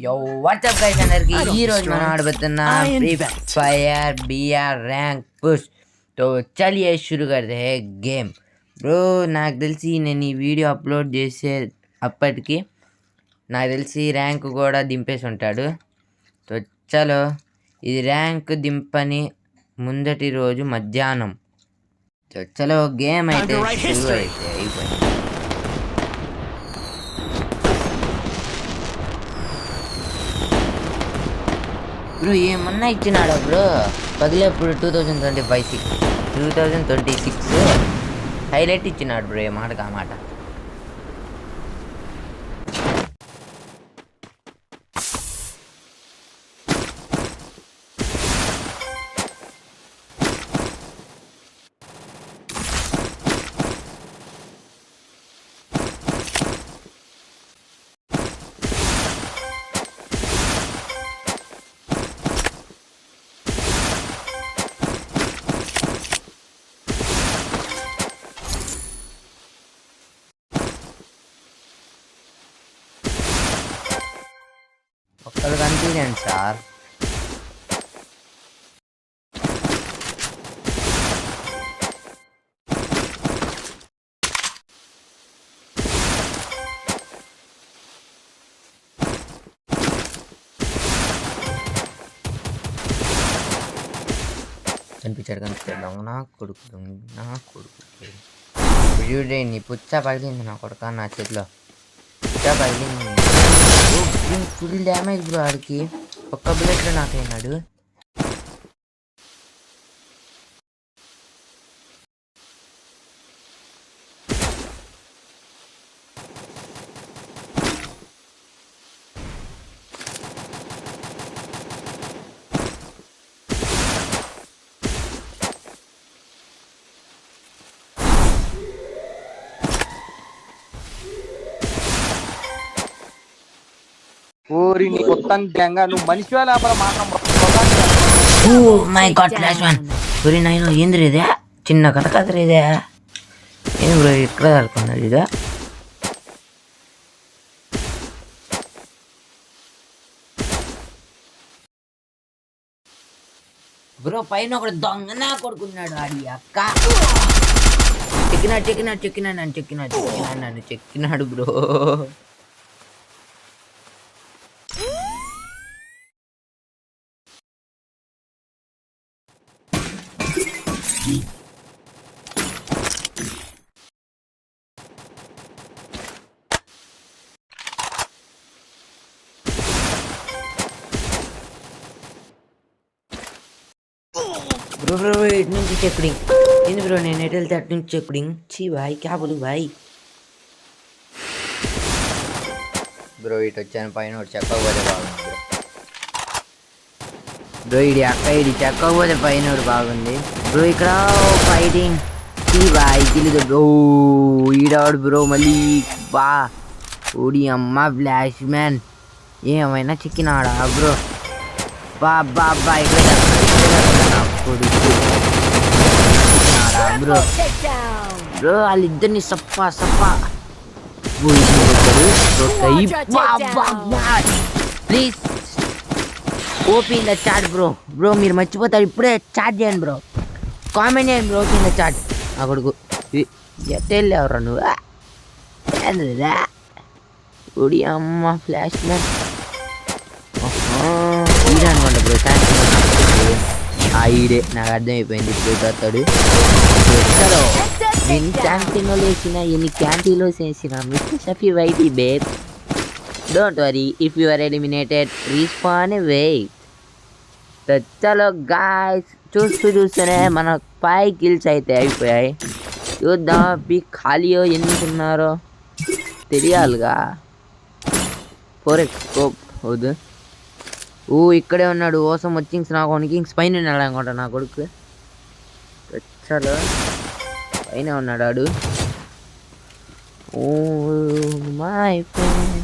Yo, what's up guys అందరికి ఈ రోజు మనం ఆడబోతున్నా Free Fire BR rank push तो चलिए शुरू करते हैं गेम బ్రో నాకు తెలిసి నేను ఈ వీడియో అప్లోడ్ చేసే అప్పటికి నాకు తెలిసి ర్యాంక్ కూడా దింపేసి ఉంటాడు तो చలో ఇది ర్యాంక్ దింపని ముందటి రోజు మధ్యాహ్నం तो చలో గేమ్ అయితే శురు అయితే అయిపోయింది బ్రో ఏమన్నా ఇచ్చినాడా బ్రో పగిలేప్పుడు 2026 హైలైట్ ఇచ్చినాడు బ్రో ఏ మాటకు ఆ మాట ఒక్కరు కనిపించండి సార్ కనిపించాడు నా కొడుకు చూడే నీ పుచ్చ పగిలింది నా కొడుక నా చేతిలో పుచ్చ పగిలింది ఫుల్ డ్యామేజ్ బ్రో ఆడికి ఒక్క బుల్లెట్లో నాకైనాడు ఊరి నీ కొత్త గ్యాంగా నువ్వు మనిషి లేపరా మై గాడ్ ఫ్లాష్ మ్యాన్ ఒరి నాయన ఏంది ఇదే చిన్న కథ కథ ఇదే ఏం బ్రో ఎక్కడ అనుకున్నాడు ఇదే బ్రో పైన ఒకడు దొంగనా కొడుకున్నాడు ఆడి అక్క చెక్కినాడు బ్రో ब्रो इट నుంచి చెక్డింగ్ ఏంది బ్రో నేను ఎటు వెళ్తే అటు నుంచి చెక్డింగ్ ఛీ భాయ్ క్యా బోలు భాయ్ బ్రో ఇటు వచ్చాను పైన ఒకటి చెక్కకపోతే బాగుంది బ్రో ఇది అక్క ఇది చెక్కకపోతే పైన ఒకటి బాగుంది బ్రో ఇక్కడ ఫైటింగ్ ఛీ భాయ్ గిలిదు బ్రో ఈడాడు బ్రో మళ్ళీ బా ఓడి అమ్మ ఫ్లాష్ మ్యాన్ ఏమైనా చిక్కినాడా బ్రో బా బా బా ఇక్కడ బ్రో బ్రో వాళ్ళిద్దరిని సప్పా please OP in the chat bro మీరు మర్చిపోతారు ఇప్పుడే చాట్ చేయండి బ్రో కామెంట్ చేయండి bro OP in the chat నా కొడుకు ఎట్టెళ్ళావురా నువ్వు ఏంద్రా ఉడి అమ్మ ఫ్లాష్ మ్యాన్ అనుకోండి బ్రో థ్యాంక్స్ ఈడే నాకు అర్థమైపోయింది ఇప్పుడు వస్తాడు ఎన్ని క్యాంటీన్లో వేసిన ఎన్ని క్యాంటీన్లో వేసిన మిస్టర్ షఫీ వైటీ babe don't worry if you are eliminated respawn wait చలో గాయ్స్ చూస్తూనే మన 5 కిల్స్ అయితే అయిపోయాయి చూద్దాం ఖాళీయో ఎన్ని ఉన్నారో తెలియాలిగా 4x స్కోప్ వద్దు ఇక్కడే ఉన్నాడు ఓసం వచ్చింగ్స్ నాకు కింగ్స్ పైన ఉన్నాడు అనుకుంటా నా కొడుకు చలో పైన ఉన్నాడు ఆడు ఓ మై ఫ్రెండ్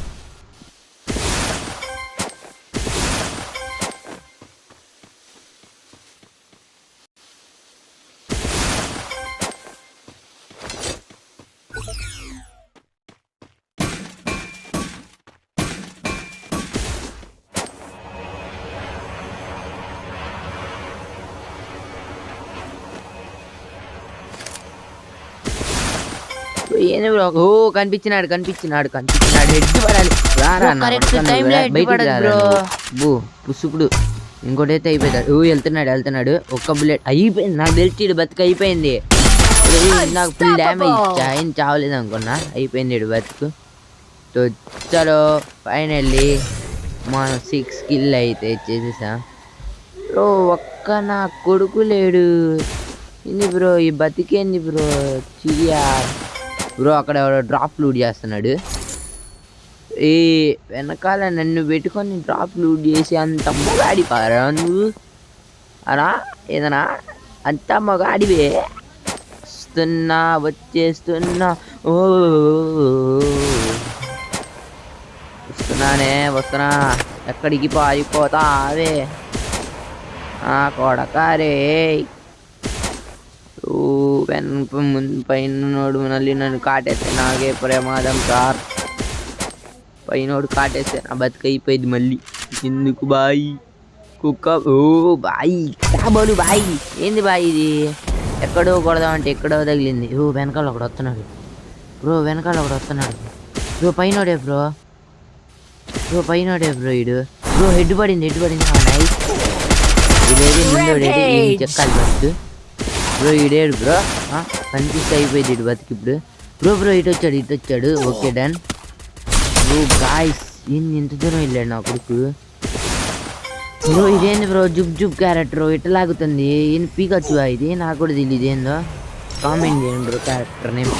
ఏంది బ్రో ఓ కనిపించినాడు హెడ్ పడాలి రారా Bro, correct time లో head పడదు bro. బూ పుసుకుడు ఇంకోటైతే అయిపోతాడు ఓ వెళ్తున్నాడు ఒక్క బుల్లెట్ అయిపోయింది నాకు తెలిసి బతుకు అయిపోయింది నాకు ఫుల్ డ్యామేజ్ ఆయన చావలేదు అనుకున్నా అయిపోయింది ఇడు బతుకు సో చలో ఫైనల్లీ మనం 6 కిల్ అయితే చేసేసా బ్రో ఒక్క నా కొడుకు లేడు ఏంది బ్రో ఈ బతికేంది బ్రో చియా బ్రో అక్కడ ఎవడో డ్రాప్ లూట్ చేస్తున్నాడు ఏ వెనకాల నన్ను పెట్టుకొని డ్రాప్ లూట్ చేసి అంత మగాడి పారా నువ్వు అనా ఏదన్నా అంత మగాడివే వచ్చేస్తున్నా ఓ వస్తున్నా ఎక్కడికి పారిపోతావే కొడకారే పైనోడు మళ్ళీ నన్ను కాటేస్తే నాకే ప్రమాదం సార్ పైనోడు కాటేస్తే నా బతుకైపోయింది మళ్ళీ ఎందుకు బాయి కుక్క ఓ బాయి కాబోలు బాయి ఏంది బాయి ఇది ఎక్కడో కొడదామంటే ఎక్కడో తగిలింది ఓ వెనకాల ఒకడు వస్తున్నాడు బ్రో పైనోడే బ్రో ఇడు బ్రో హెడ్ పడింది నైస్ ఇదేది నిండోడేది చెక్కాలి ఫస్ట్ బ్రో ఇడేడు బ్రో కనిపిస్తే అయిపోయింది ఇటు బతికి ఇప్పుడు బ్రో ఇటు వచ్చాడు ఓకే డన్ బ్రో గాయ్స్ ఏంది ఇంత దూరం వెళ్ళాడు నా కొడుకు బ్రో ఇదేంది బ్రో జుబ్ క్యారెక్టర్ ఇట్లా లాగుతుంది ఏం పీకచ్చు ఇది నాకు కూడా తెలియదు ఏందో కామెంట్ చేయండి బ్రో క్యారెక్టర్ నేమ్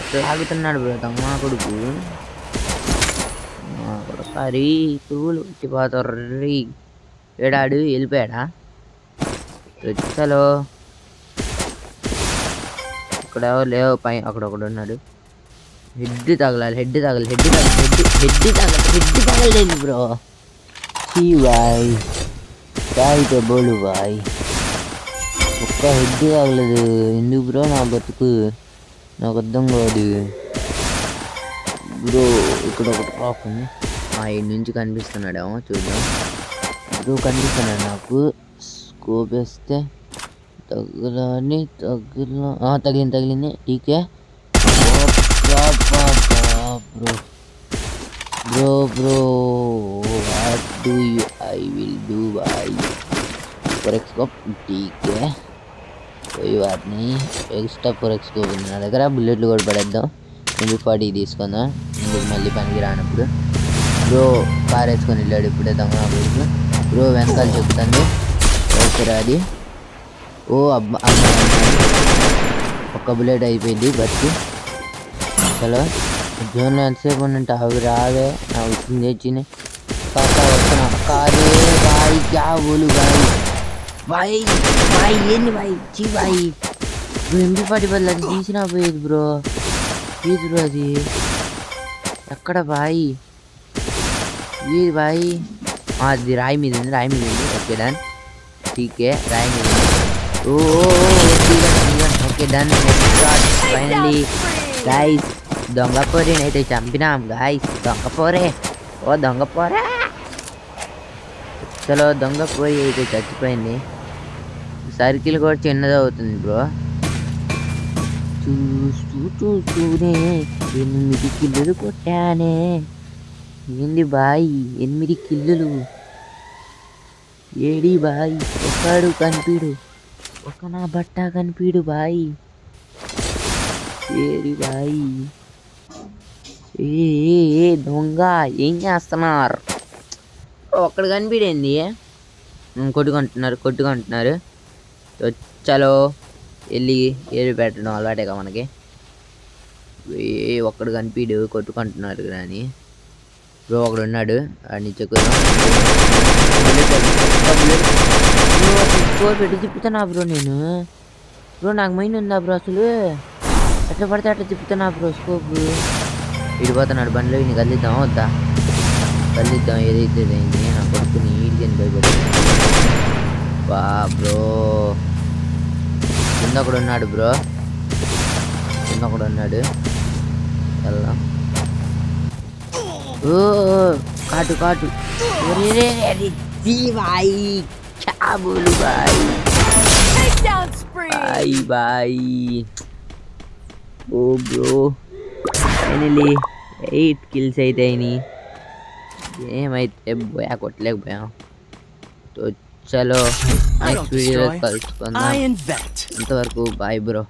ఇట్లా లాగుతున్నాడు బ్రో తమ్మ కొడుకు ఒకసారి తూలు ఉట్టిపోతారు ఏడాడు వెళ్ళిపోయాడా చలో ఇక్కడ ఎవరు లేవు పై అక్కడ ఒకడు ఉన్నాడు హెడ్ తగలేదు బ్రో బాయ్ తాగితే బోలు బాయ్ ఒక్క హెడ్ తగలేదు ఎందుకు బ్రో నా బతుకు నాకు అర్థం కాదు బ్రో ఇక్కడ ఒకటి డ్రాప్ ఉంది ఇటు నుంచి కనిపిస్తున్నాడేమో చూద్దాం బ్రో కనిపిస్తున్నాడు నాకు స్కోప్ వేస్తే తగిలింది TK bro what do you I will do boy for ఎక్స్కోప్ టీకే పోయి వాటిని ఎక్స్ట్రా ఫర్ ఎక్స్కోప్ ఉంది నా దగ్గర బుల్లెట్లు కూడా పడేద్దాం MP40 తీసుకుందాం ఇందుకు మళ్ళీ పనికి రానప్పుడు బ్రో కార్ వేసుకొని వెళ్ళాడు ఇప్పుడే దొంగ బ్రో వెనకాల చెప్తుంది ఓకేరా అది ఓ అబ్బా ఒక్క బుల్లెట్ అయిపోయింది బస్సు చలో జోన్లో ఎంతసేపు ఉంటే అవి రావే నా వచ్చింది వచ్చింది వస్తున్నా కారే బాయ్ క్యా బోలు బాయ్ ఏంది బాయ్ చీ బాయ్ MP40 బదులు అది తీసినా పోయేది బ్రో ప్లీజ్ బ్రో అది ఎక్కడ బాయ్ ఇది బాయ్ అది రాయి మీద ఉంది ఓకే డన్ టీకే రాయి మీద ఉంది ఓకే డన్ ఫైనల్లీ గైస్ దొంగ పోరేని అయితే చంపినాం గైస్ దొంగ పోరే చలో దొంగ పోయి అయితే చచ్చిపోయింది సర్కిల్ కూడా చిన్నది అవుతుంది బ్రో చూస్తూనే 8 కిల్లులు కొట్టానే ఏంది బాయ్ 8 కిల్లులు ఏడి బాయ్ ఒకడు కనిపిడు ఒక నా బట్ట కనిపిడు బాయ్ ఏడి బాయ్ ఏ దొంగ ఏం చేస్తున్నారు ఒక్కడు కనిపిడేంది కొట్టుకుంటున్నారు చలో వెళ్ళి ఏరు పెట్టడం అలవాటేగా మనకి ఒక్కడు కనిపిడు కొట్టుకుంటున్నారు కానీ బ్రో ఒకడు ఉన్నాడు ఆడిని చెక్కుదాం పెట్టి తిప్పుతున్నా బ్రో నేను నాకు మైండ్ ఉందా బ్రో అసలు ఎట్లా పడితే అట్లా తిప్పుతున్నా బ్రో స్కోప్ విడిపోతున్నాడు బండిలో ఈయన కదిలిద్దాం వద్దా కదిలిద్దాం ఏదైతే అయింది నా కొడుకు నీట్గా భయపడి బా బ్రో కింద ఒకడు ఉన్నాడు బ్రో వెళ్దాం ఓ కాటు బాయ్ బాయ్ ఓ బ్రో ఫైనలీ 8 కిల్స్ అయితే అయినాయి ఏమైతే పోయా కొట్టలేకపోయాం చలో నెక్స్ట్ వీడియోలో కలుసుకుందాం అంతవరకు బాయ్ బ్రో